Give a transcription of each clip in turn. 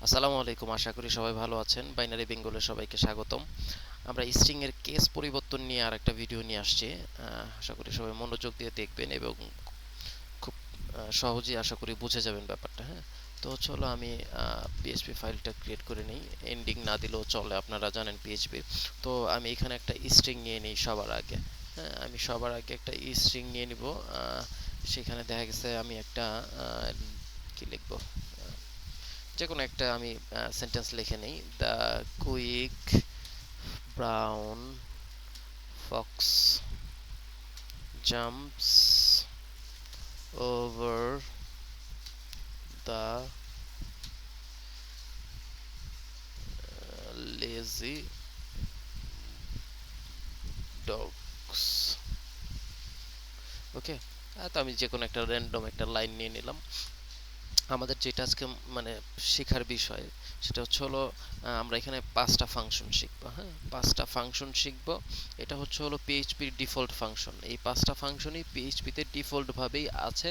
আসসালামু আলাইকুম, আশা করি সবাই ভালো আছেন। বাইনারি বেঙ্গলে সবাইকে স্বাগতম। আমরা স্ট্রিং এর কেস পরিবর্তন নিয়ে আরেকটা ভিডিও নিয়ে আসছি। আশা করি সবাই মনোযোগ দিয়ে দেখবেন এবং খুব সহজেই আশা করি বুঝে যাবেন ব্যাপারটা। হ্যাঁ, তো চলো আমি পিএইচপি ফাইলটা ক্রিয়েট করে নিই। এন্ডিং না দিলেও চলে, আপনারা জানেন পিএইচপি। তো আমি এখানে একটা স্ট্রিং নিয়ে নিই সবার আগে। হ্যাঁ, আমি সবার আগে একটা স্ট্রিং নিয়ে নিব। সেখানে দেখা গেছে আমি একটা কি লিখবো, যে কোনো একটা আমি সেন্টেন্স লিখে নিই। The quick brown fox jumps over the lazy dogs. Okay, তো আমি যে কোনো একটা র্যান্ডম একটা লাইন নিয়ে নিলাম। আমাদের যেটা আজকে মানে শেখার বিষয় সেটা হলো আমরা এখানে 5টা ফাংশন শিখব। হ্যাঁ, 5টা ফাংশন শিখব। এটা হলো পিএইচপির ডিফল্ট ফাংশন। এই 5টা ফাংশনই পিএইচপিতে ডিফল্ট ভাবেই আছে।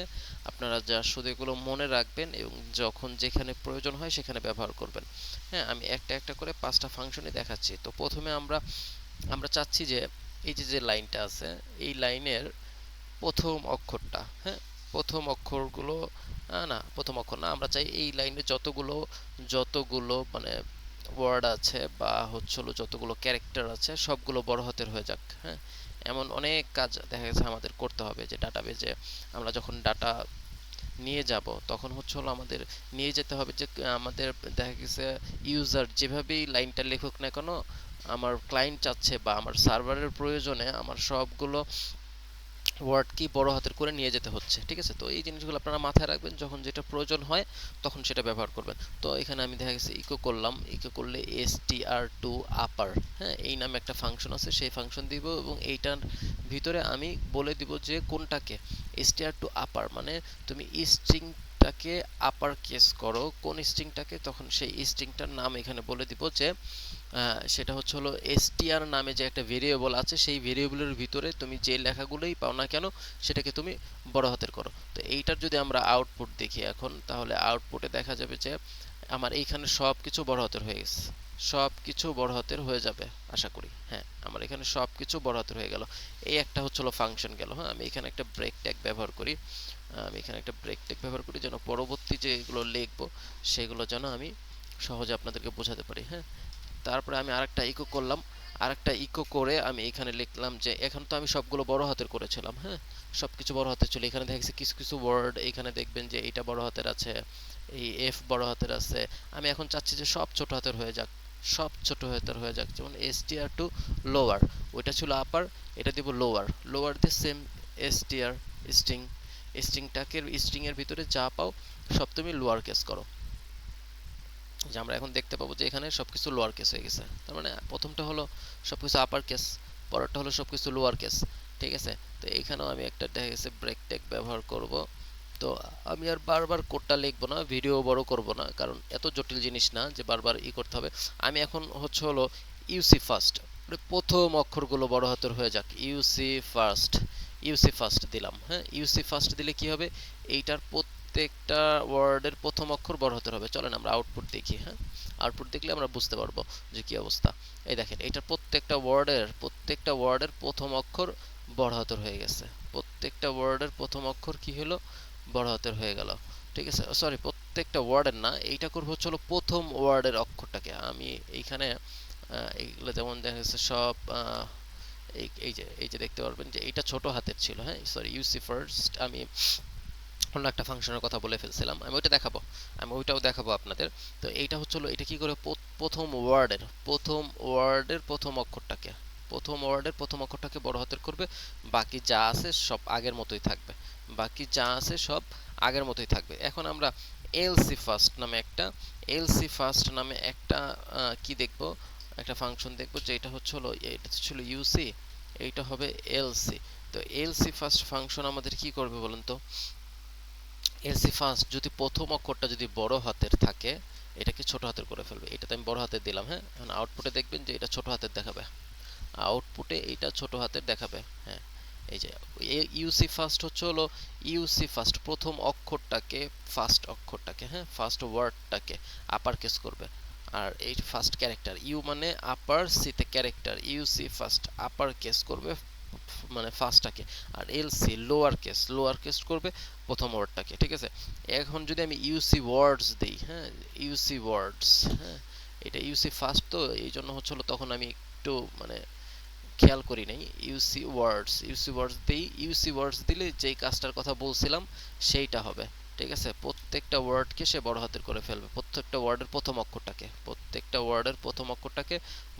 আপনারা যা শুধু এগুলো মনে রাখবেন এবং যখন যেখানে প্রয়োজন হয় সেখানে ব্যবহার করবেন। হ্যাঁ, আমি একটা একটা করে 5টা ফাংশনই দেখাচ্ছি। তো প্রথমে আমরা আমরা চাচ্ছি যে এই যে যে লাইনটা আছে এই লাইনের প্রথম অক্ষরটা, হ্যাঁ, প্রথম অক্ষরগুলো না, প্রথম অক্ষর না, আমরা চাই এই লাইনে যতগুলো যতগুলো মানে ওয়ার্ড আছে বা হলো যতগুলো ক্যারেক্টার আছে সবগুলো বড় হাতের হয়ে যাক। হ্যাঁ, এমন অনেক কাজ দেখা গেছে আমাদের করতে হবে, যে ডাটাবেজে আমরা যখন ডাটা নিয়ে যাব তখন হলো আমাদের নিয়ে যেতে হবে যে আমাদের দেখা গেছে ইউজার যেভাবেই লাইনটা লেখুক না কেন, আমার ক্লায়েন্ট চাচ্ছে বা আমার সার্ভারের প্রয়োজনে আমার সবগুলো ওয়ার্ড কি বড় হাতের করে নিয়ে যেতে হচ্ছে। ঠিক আছে, তো এই জিনিসগুলো আপনারা মাথায় রাখবেন, যখন যেটা প্রয়োজন হয় তখন সেটা ব্যবহার করবেন। তো এখানে আমি দেখা গেছে ইকো করলাম, ইকো করলে str2 আপার, হ্যাঁ, এই নামে একটা ফাংশন আছে, সেই ফাংশন দিব এবং এইটার ভিতরে আমি বলে দিব যে কোনটাকে str2 আপার মানে তুমি স্ট্রিংটাকে আপার কেস করো, কোন স্ট্রিংটাকে, তখন সেই স্ট্রিংটার নাম এখানে বলে দিব যে সেটা হলো str নামে যে একটা ভেরিয়েবল আছে, সেই ভেরিয়েবলের ভিতরে তুমি যে লেখাগুলোই পাও না কেন সেটাকে তুমি বড় হাতের করো। তো এইটার যদি আমরা আউটপুট দেখি এখন, তাহলে আউটপুটে দেখা যাবে যে আমার এইখানে সব কিছু বড় হাতের হয়ে গেছে, সব কিছু বড় হাতের হয়ে যাবে আশা করি। হ্যাঁ, আমার এখানে সব কিছু বড় হাতের হয়ে গেল। এই একটা হলো ফাংশন গেল। হ্যাঁ, আমি এখানে একটা ব্রেক ট্যাগ ব্যবহার করি। আমি এখানে একটা ব্রেক ট্যাগ ব্যবহার করি যেন পরবর্তী যেগুলো লিখবো সেগুলো যেন আমি সহজে আপনাদেরকে বোঝাতে পারি। হ্যাঁ, তারপরে আমি আরেকটা ইকো করলাম। আরেকটা ইকো করে আমি এখানে লিখলাম যে এখন তো আমি সবগুলো বড় হাতের করেছিলাম। হ্যাঁ, সবকিছু বড় হাতের ছিল। এখানে দেখছি কিছু কিছু ওয়ার্ড এখানে দেখবেন যে এটা বড় হাতের আছে, এই এফ বড় হাতের আছে। আমি এখন চাচ্ছি যে সব ছোট হাতের হয়ে যাক, সব ছোট হাতের হয়ে যাক। যেমন str টু লোয়ার, ওইটা ছিল আপার, এটা দিব লোয়ার। লোয়ার দিয়ে সেম str স্ট্রিং, স্ট্রিং এর ভিতরে যা পাও সব তুমি লোয়ার কেস করো। যে আমরা এখন দেখতে পাবো যে এখানে সবকিছু লোয়ার কেস হয়ে গেছে। তার মানে প্রথমটা হলো সবকিছু আপার কেস, পরেরটা হলো সবকিছু লোয়ার কেস। ঠিক আছে, তো এখানেও আমি একটা দেখা গেছে ব্রেক ট্যাগ ব্যবহার করব। তো আমি আর বারবার কোডটা লিখবো না, ভিডিও বড় করব না, কারণ এত জটিল জিনিস না যে বারবার করতে হবে। আমি এখন হলো ইউসি ফার্স্ট, প্রথম অক্ষরগুলো বড় হাতের হয়ে যাক। ইউসি ফার্স্ট, ইউসি ফার্স্ট দিলাম। হ্যাঁ, ইউসি ফার্স্ট দিলে কি হবে, এইটার প্রত্যেকটা ওয়ার্ডের প্রথম অক্ষর বড় হাতের হবে। চলেন আমরা আউটপুট দেখি। হ্যাঁ, আউটপুট দেখলে আমরা বুঝতে পারবো যে কি অবস্থা। এই দেখেন, এইটার প্রত্যেকটা ওয়ার্ডের প্রথম অক্ষর বড় হাতের হয়ে গেছে। প্রত্যেকটা ওয়ার্ডের প্রথম অক্ষর কি হলো, বড় হাতের হয়ে গেল। ঠিক আছে, সরি, প্রত্যেকটা ওয়ার্ডের না, এইটা করবো হলো প্রথম ওয়ার্ডের অক্ষরটাকে। আমি এইখানে এইগুলো যেমন দেখা যাচ্ছে সব এই যে দেখতে পারবেন যে এইটা ছোট হাতের ছিল। হ্যাঁ, সরি, ইউসি ফার্স্ট আমি অন্য একটা ফাংশনের কথা বলে ফেলছিলাম, আমি ওইটা দেখাবো, আমি ওইটাও দেখাবো আপনাদের। তো এইটা হলো এটা কি করে প্রথম ওয়ার্ডের প্রথম অক্ষরটাকে বড় হাতের করবে, বাকি যা আছে সব আগের মতোই থাকবে, বাকি যা আছে সব আগের মতোই থাকবে। এখন আমরা এলসি ফার্স্ট নামে একটা কি দেখব, একটা ফাংশন দেখব, যে এটা হলো এটা ছিল ইউসি, এইটা হবে এলসি। তো এলসি ফার্স্ট ফাংশন আমাদের কি করবে বলুন তো, এলসি ফার্স্ট যদি প্রথম অক্ষরটা যদি বড় হাতের থাকে এটাকে ছোট হাতের করে ফেলবে। এটাতে আমি বড় হাতের দিলাম। হ্যাঁ, এখন আউটপুটে দেখবেন যে এটা ছোট হাতের দেখাবে, আউটপুটে এটা ছোট হাতের দেখাবে। হ্যাঁ, এই যে ইউসি ফার্স্ট হচ্ছে হলো ইউসি ফার্স্ট প্রথম অক্ষরটাকে, ফার্স্ট অক্ষরটাকে, হ্যাঁ ফার্স্ট ওয়ার্ডটাকে আপার কেস করবে। আর এই ফার্স্ট ক্যারেক্টার ইউ মানে আপার, সিতে ক্যারেক্টার, ইউসি ফার্স্ট আপার কেস করবে মানে ফার্স্টটাকে, আর এলসি লোয়ার কেস করবে প্রথম ওয়ার্ডটাকে, ঠিক আছে। এখন যদি আমি ইউসি ওয়ার্ডস দেই, হ্যাঁ ইউসি ওয়ার্ডস, হ্যাঁ এটা ইউসি ফার্স্ট তো এই জন্য হচ্ছে হলো তখন আমি একটু মানে খেয়াল করি নাই। ইউসি ওয়ার্ডস দিই, ইউসি ওয়ার্ডস দিলে যেই কাজটার কথা বলছিলাম সেইটা হবে, ঠিক আছে। প্রত্যেকটা ওয়ার্ডকে সে বড় হাতের করে ফেলবে, প্রত্যেকটা ওয়ার্ডের প্রথম অক্ষরটাকে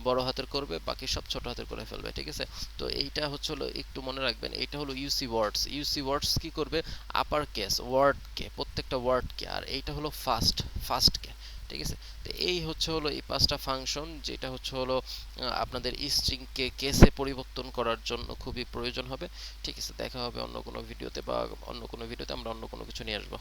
বড় হাতের করবে, বাকি সব ছোট হাতের করে ফেলবে, ঠিক আছে। তো এইটা হচ্ছে হলো একটু মনে রাখবেন, এইটা হলো ইউসি ওয়ার্ডস কি করবে, আপার কেস ওয়ার্ডকে, প্রত্যেকটা ওয়ার্ডকে, আর এইটা হলো ফার্স্টকে, ঠিক আছে। তো এই হচ্ছে হলো এই পাঁচটা ফাংশন, যেটা হচ্ছে হলো আপনাদের স্ট্রিংকে কেসে পরিবর্তন করার জন্য খুবই প্রয়োজন হবে, ঠিক আছে। দেখা হবে অন্য কোনো ভিডিওতে, বা অন্য কোনো ভিডিওতে আমরা অন্য কোনো কিছু নিয়ে আসবো।